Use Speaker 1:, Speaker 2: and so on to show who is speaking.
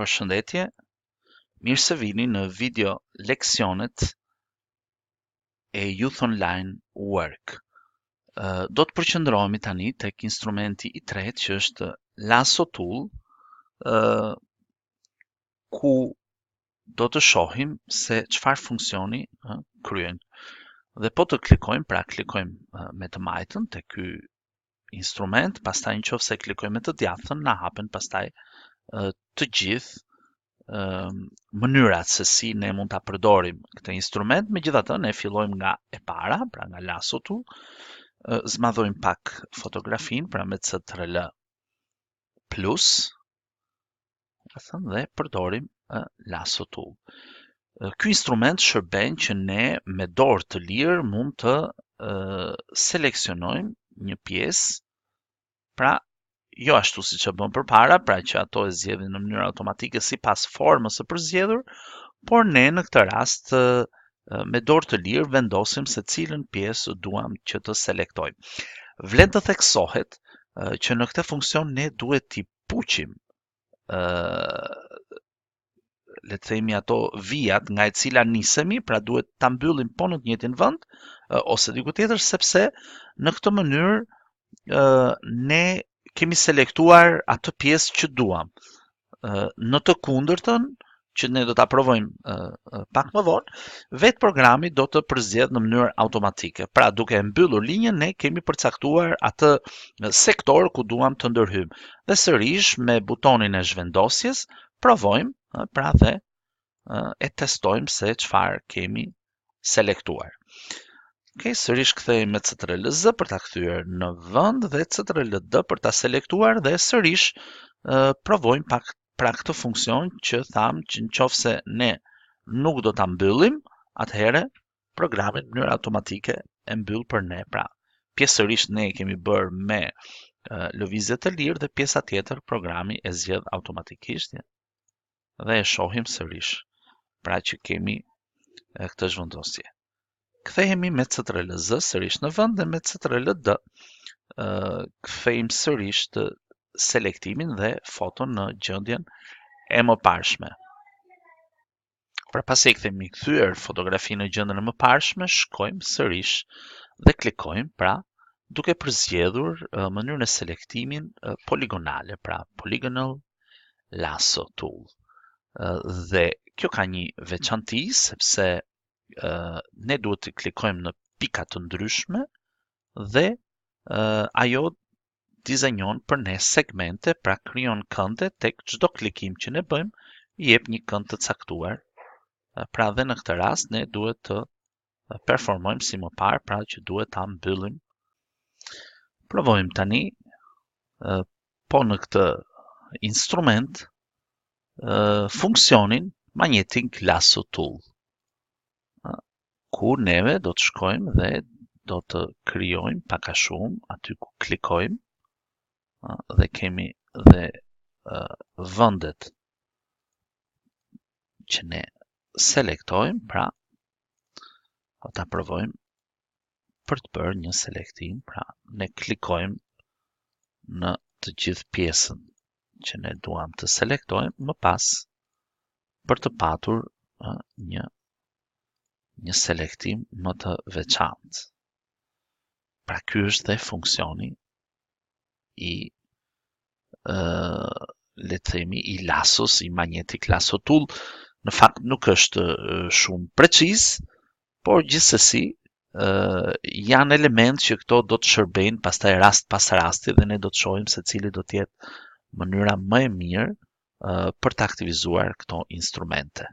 Speaker 1: Përshëndetje, mirë se vini në video leksionet e Youth Online Work. Do të përqendrohemi tani tek instrumenti i tretë që është Lasso Tool, ku do të shohim se çfarë funksioni kryen. Dhe po të klikojmë, pra klikojmë me të majtën tek ky instrument, pastaj nëse klikojmë me të djathtën, na hapen pastaj të gjithë mënyrat se si ne mund ta përdorim këtë instrument. Megjithatë, ne fillojmë nga e para, pra nga Lasso Tool, zmadhojmë pak fotografin, pra me Ctrl plus, dhe përdorim Lasso Tool. Ky instrument shërben që ne me dorë të lirë mund të seleksionojmë një pjesë, pra jo ashtu siç e bëm përpara, pra që ato e zgjedhin në mënyrë automatike sipas formës së përzgjedhur, por ne në këtë rast me dorë të lirë vendosim se cilën pjesë duam që të selektojmë. Vlen të theksohet që në këtë funksion ne duhet t'i puqim le të themi ato vijat nga e cila nisemi, pra duhet ta mbyllim po në të njëjtin vend ose diku tjetër, sepse në këtë mënyrë ne kemi selektuar atë pjesë që duam. Në të kundërtën, që ne do ta provojmë pak më vonë, vetë programi do të përzgjedh në mënyrë automatike. Pra, duke mbyllur linjën, ne kemi përcaktuar atë sektor ku duam të ndërhyjmë. Dhe sërish me butonin e zhvendosjes, provojmë, pra dhe e testojmë se çfarë kemi selektuar. Okay, sërish kthehemi me Ctrl+Z për ta kthyer në vend dhe Ctrl+D për ta selektuar dhe sërish provojmë pak pra këtë funksion që tham që nëse ne nuk do ta mbyllim, atëherë programi në mënyrë automatike e mbyll për ne. Pra, pjesërisht ne e kemi bërë me lëvizje të lirë dhe pjesa tjetër programi e zgjedh automatikisht dhe e shohim sërish. Pra që kemi këtë zhvendosje. Kthehemi me Ctrl+Z sërish në vend dhe me Ctrl+D kthejmë sërish të selektimin dhe foton në gjendjen e mëparshme. Pra pasi e kthejmë kthyer fotografinë në gjendjen e mëparshme, shkojmë sërish dhe klikojmë, pra duke përzgjedhur mënyrën e selektimin poligonale, pra Polygon Lasso Tool. Dhe kjo ka një veçanti sepse ne duhet të klikojmë në pika të ndryshme dhe ajo dizajnon për ne segmente, pra krijon kënde tek çdo klikim që ne bëjmë, i jep një kënd të caktuar. Pra dhe në këtë rast ne duhet të performojmë si më parë, pra që duhet ta mbyllim. Provojmë tani po në këtë instrument funksionin Magnetic Lasso Tool, ku neve do të shkojmë dhe do të krijojmë pak a shumë aty ku klikojmë dhe kemi dhe vendet që ne selektojmë, pra do ta provojmë për të bërë një selektim, pra ne klikojmë në të gjithë pjesën që ne duam të selektojmë, më pas për të patur një selektim më të veçantë. Pra ky është dhe funksioni i le të themi i Lassos, i Magnetic Lasso Tool. Në fakt nuk është shumë preciz, por gjithsesi janë element që këto do të shërbejnë pastaj rast pas rasti dhe ne do të shohim se cili do të jetë mënyra më e mirë për të aktivizuar këto instrumente.